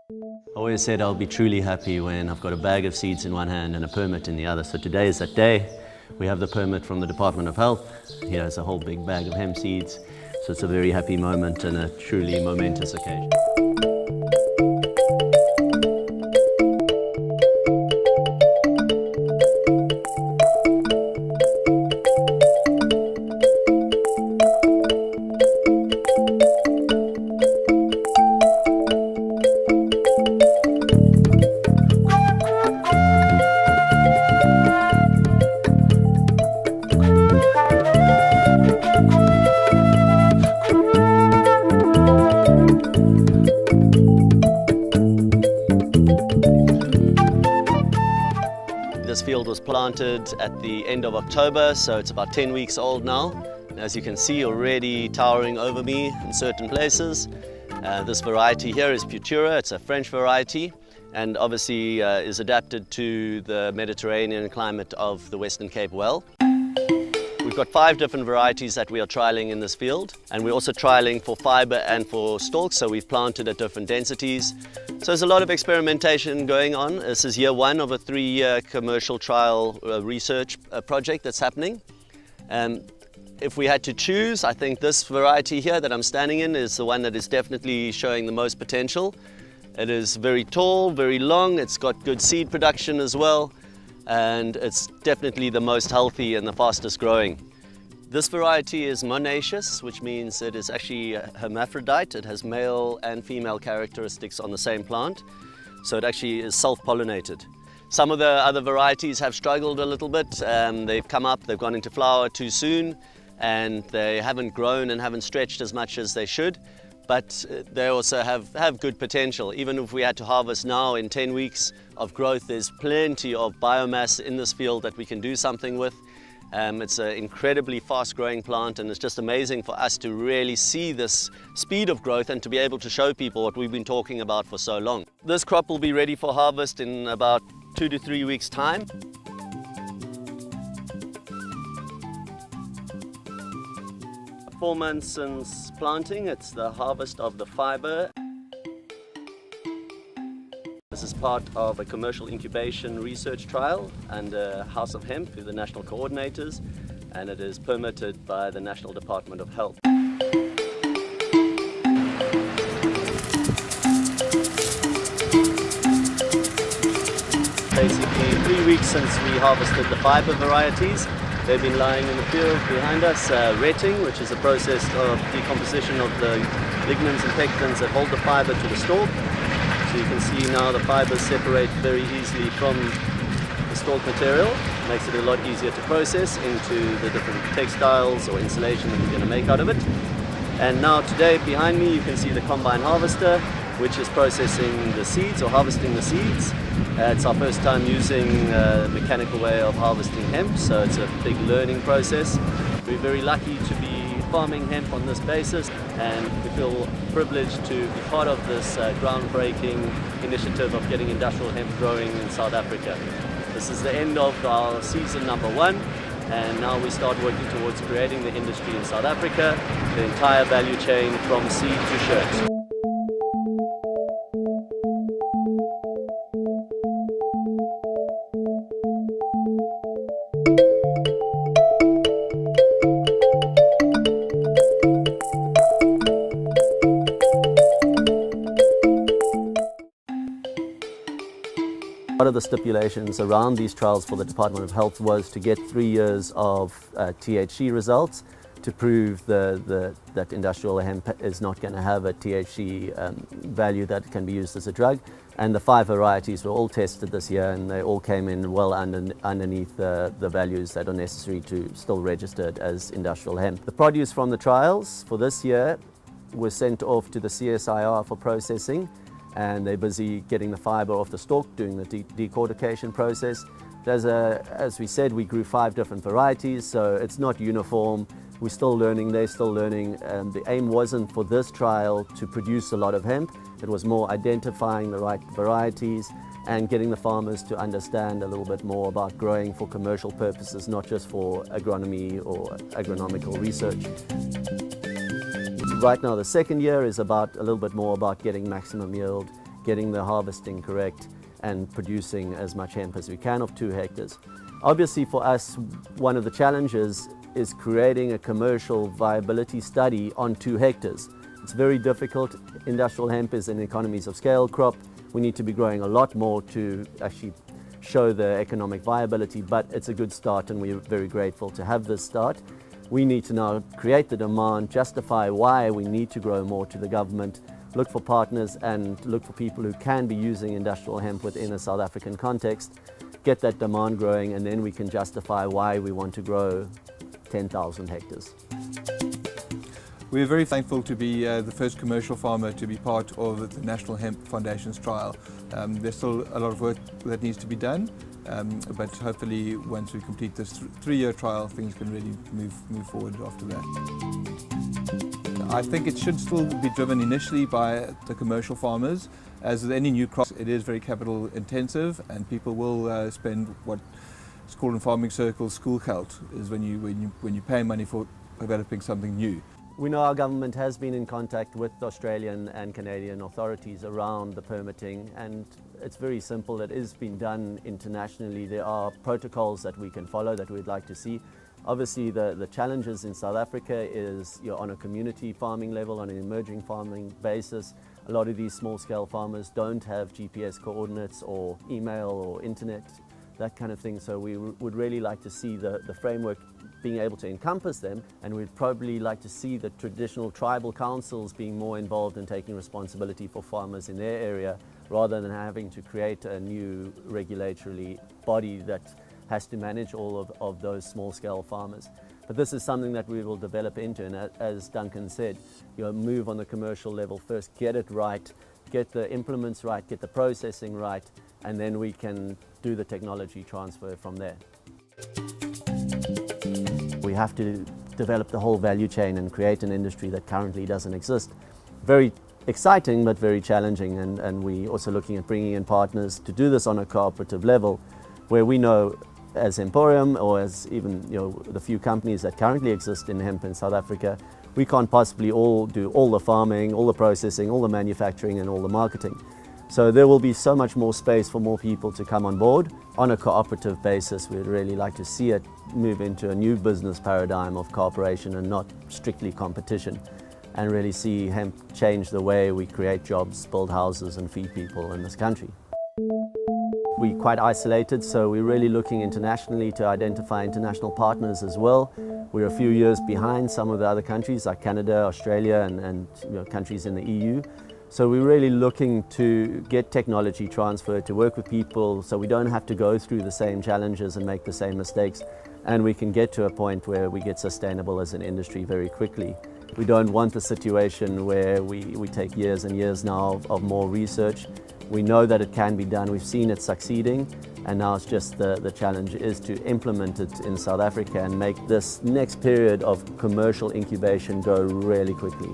I always said I'll be truly happy when I've got a bag of seeds in one hand and a permit in the other. So today is that day. We have the permit from the Department of Health. Here's a whole big bag of hemp seeds. So it's a very happy moment and a truly momentous occasion. This field was planted at the end of October, so it's about 10 weeks old now. As you can see, already towering over me in certain places. This variety here is Futura. It's a French variety and obviously is adapted to the Mediterranean climate of the Western Cape well. We've got 5 different varieties that we are trialling in this field, and we're also trialling for fiber and for stalks, so we've planted at different densities. So there's a lot of experimentation going on. This is year 1 of a 3-year commercial trial research project that's happening. If we had to choose, I think this variety here that I'm standing in is the one that is definitely showing the most potential. It is very tall, very long, it's got good seed production as well, and it's definitely the most healthy and the fastest growing. This variety is monoecious, which means it is actually a hermaphrodite. It has male and female characteristics on the same plant, so it actually is self-pollinated. Some of the other varieties have struggled a little bit. They've come up, they've gone into flower too soon, and they haven't grown and haven't stretched as much as they should, but they also have good potential. Even if we had to harvest now in 10 weeks of growth, there's plenty of biomass in this field that we can do something with. It's an incredibly fast-growing plant, and it's just amazing for us to really see this speed of growth and to be able to show people what we've been talking about for so long. This crop will be ready for harvest in about 2 to 3 weeks' time. Four months since planting, it's the harvest of the fiber. This is part of a commercial incubation research trial under House of Hemp through the national coordinators, and it is permitted by the National Department of Health. Basically 3 weeks since we harvested the fiber varieties. They've been lying in the field behind us, retting, which is a process of decomposition of the lignans and pectins that hold the fiber to the stalk. So you can see now the fibers separate very easily from the stalk material. It makes it a lot easier to process into the different textiles or insulation that we're going to make out of it. And now today behind me you can see the combine harvester, which is processing the seeds or harvesting the seeds. It's our first time using a mechanical way of harvesting hemp, so it's a big learning process. We're very lucky to be farming hemp on this basis, and we feel privileged to be part of this groundbreaking initiative of getting industrial hemp growing in South Africa. This is the end of our season number 1, and now we start working towards creating the industry in South Africa, the entire value chain from seed to shirt. One of the stipulations around these trials for the Department of Health was to get 3 years of THC results to prove that industrial hemp is not going to have a THC value that can be used as a drug. And the 5 varieties were all tested this year, and they all came in well underneath the values that are necessary to still register it as industrial hemp. The produce from the trials for this year was sent off to the CSIR for processing, and they're busy getting the fiber off the stalk, doing the decortication process. As we said, we grew 5 different varieties, so it's not uniform. We're still learning, they're still learning. The aim wasn't for this trial to produce a lot of hemp. It was more identifying the right varieties and getting the farmers to understand a little bit more about growing for commercial purposes, not just for agronomy or agronomical research. Right now, the second year is a little bit more about getting maximum yield, getting the harvesting correct and producing as much hemp as we can of 2 hectares. Obviously for us, one of the challenges is creating a commercial viability study on 2 hectares. It's very difficult. Industrial hemp is an economies of scale crop. We need to be growing a lot more to actually show the economic viability, but it's a good start and we're very grateful to have this start. We need to now create the demand, justify why we need to grow more to the government, look for partners and look for people who can be using industrial hemp within a South African context, get that demand growing, and then we can justify why we want to grow 10,000 hectares. We're very thankful to be the first commercial farmer to be part of the National Hemp Foundation's trial. There's still a lot of work that needs to be done, but hopefully once we complete this 3-year trial, things can really move forward after that. I think it should still be driven initially by the commercial farmers. As with any new crop, it is very capital intensive, and people will spend what is called in farming circles school geld, is when you pay money for developing something new. We know our government has been in contact with Australian and Canadian authorities around the permitting, and it's very simple. It is being done internationally. There are protocols that we can follow that we'd like to see. Obviously the challenges in South Africa is you're on a community farming level, on an emerging farming basis. A lot of these small scale farmers don't have GPS coordinates or email or internet, that kind of thing. So we would really like to see the framework being able to encompass them, and we'd probably like to see the traditional tribal councils being more involved in taking responsibility for farmers in their area, rather than having to create a new regulatory body that has to manage all of those small-scale farmers. But this is something that we will develop into, and as Duncan said, move on the commercial level first, get it right, get the implements right, get the processing right, and then we can do the technology transfer from there. We have to develop the whole value chain and create an industry that currently doesn't exist. Very exciting, but very challenging, and we're also looking at bringing in partners to do this on a cooperative level, where we know as Emporium, or as even the few companies that currently exist in hemp in South Africa, we can't possibly all do all the farming, all the processing, all the manufacturing and all the marketing. So there will be so much more space for more people to come on board on a cooperative basis. We'd really like to see it move into a new business paradigm of cooperation and not strictly competition, and really see hemp change the way we create jobs, build houses and feed people in this country. We're quite isolated, so we're really looking internationally to identify international partners as well. We're a few years behind some of the other countries like Canada, Australia and countries in the EU. So we're really looking to get technology transferred, to work with people so we don't have to go through the same challenges and make the same mistakes, and we can get to a point where we get sustainable as an industry very quickly. We don't want the situation where we take years and years now of more research. We know that it can be done, we've seen it succeeding, and now it's just the challenge is to implement it in South Africa and make this next period of commercial incubation go really quickly.